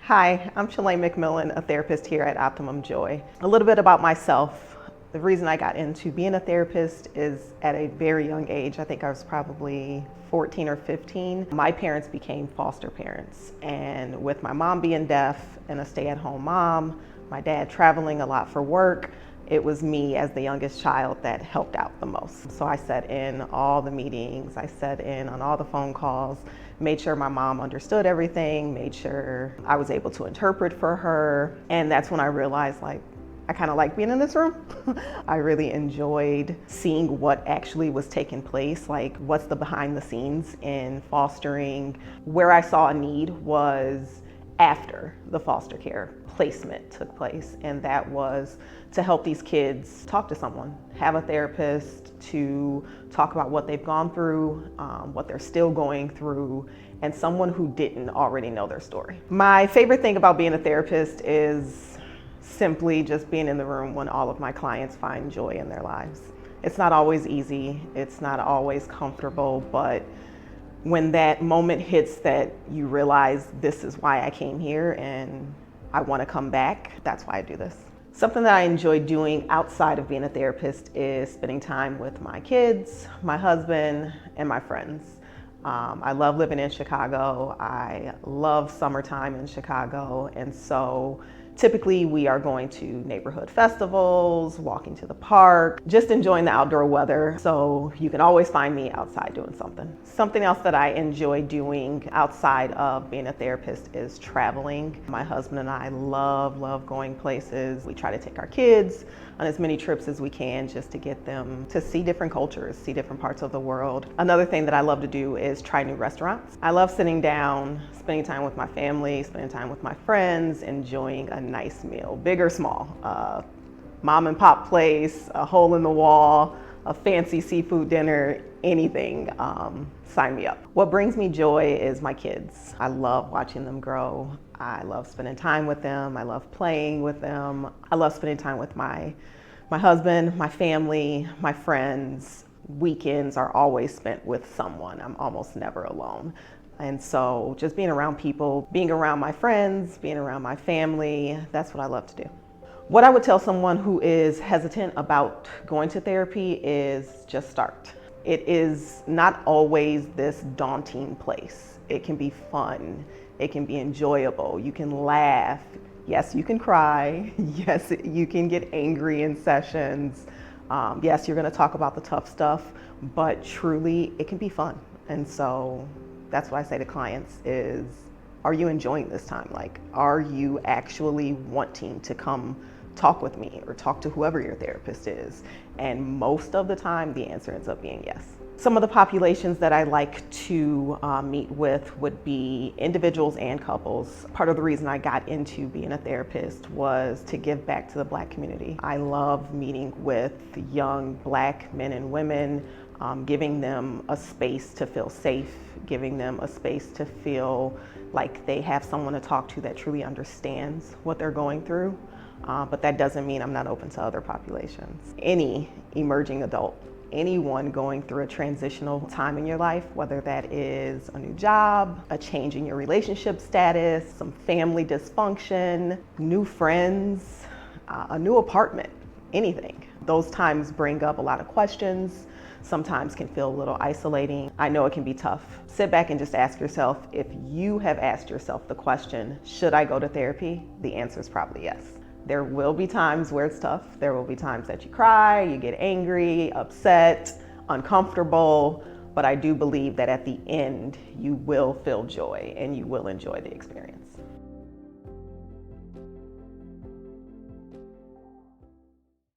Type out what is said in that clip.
Hi, I'm Shalayne McMillian, a therapist here at Optimum Joy. A little bit about myself. The reason I got into being a therapist is at a very young age. I think I was probably 14 or 15. My parents became foster parents, and with my mom being deaf and a stay-at-home mom, my dad traveling a lot for work, it was me as the youngest child that helped out the most. So I sat in all the meetings, I sat in on all the phone calls, made sure my mom understood everything, made sure I was able to interpret for her. And that's when I realized, I kind of like being in this room. I really enjoyed seeing what actually was taking place, like what's the behind the scenes in fostering. Where I saw a need was after the foster care placement took place, and that was to help these kids talk to someone, have a therapist to talk about what they've gone through, what they're still going through, and someone who didn't already know their story. My favorite thing about being a therapist is simply just being in the room when all of my clients find joy in their lives. It's not always easy, it's not always comfortable, but when that moment hits that you realize this is why I came here and I want to come back, that's why I do this. Something that I enjoy doing outside of being a therapist is spending time with my kids, my husband, and my friends. I love living in Chicago. I love summertime in Chicago, and so typically we are going to neighborhood festivals, walking to the park, just enjoying the outdoor weather. So you can always find me outside doing something. Something else that I enjoy doing outside of being a therapist is traveling. My husband and I love going places. We try to take our kids on as many trips as we can just to get them to see different cultures, see different parts of the world. Another thing that I love to do is try new restaurants. I love sitting down, spending time with my family, spending time with my friends, enjoying a nice meal, big or small. Mom and pop place, a hole in the wall, a fancy seafood dinner, anything, sign me up. What brings me joy is my kids. I love watching them grow. I love spending time with them. I love playing with them. I love spending time with my husband, my family, my friends. Weekends are always spent with someone. I'm almost never alone. And so just being around people, being around my friends, being around my family, that's what I love to do. What I would tell someone who is hesitant about going to therapy is just start. It is not always this daunting place. It can be fun. It can be enjoyable. You can laugh. Yes, you can cry. Yes, you can get angry in sessions. Yes, you're gonna talk about the tough stuff, but truly it can be fun. And so that's what I say to clients is, are you enjoying this time? Are you actually wanting to come talk with me or talk to whoever your therapist is? And most of the time, the answer ends up being yes. Some of the populations that I like to meet with would be individuals and couples. Part of the reason I got into being a therapist was to give back to the Black community. I love meeting with young Black men and women, giving them a space to feel safe, giving them a space to feel like they have someone to talk to that truly understands what they're going through. But that doesn't mean I'm not open to other populations. Any emerging adult, anyone going through a transitional time in your life, whether that is a new job, a change in your relationship status, some family dysfunction, new friends, a new apartment, anything. Those times bring up a lot of questions, sometimes can feel a little isolating. I know it can be tough. Sit back and just ask yourself, if you have asked yourself the question, should I go to therapy? The answer is probably yes. There will be times where it's tough. There will be times that you cry, you get angry, upset, uncomfortable, but I do believe that at the end, you will feel joy and you will enjoy the experience.